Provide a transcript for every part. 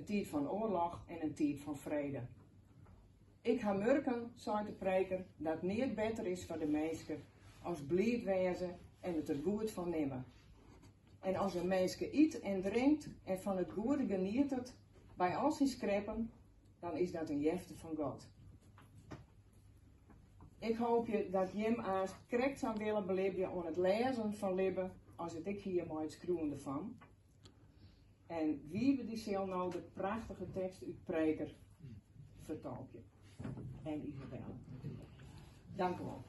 tijd van oorlog en een tijd van vrede. Ik ga merken, zei de preker, dat het niet beter is voor de mensen als blijd wezen en het er goed van nemen. En als een mens eet en drinkt en van het goede geniet het bij al zijn scheppen, dan is dat een jefte van God. Ik hoop je dat je hem aan correct zou willen beleven aan het lezen van Libbe, als het ik hier maar het schroeven ervan. En wie die zal nou de prachtige tekst uit Preker vertolken. En Isabelle. Dank u wel.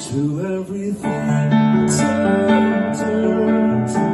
To everything, turn, turn, turn.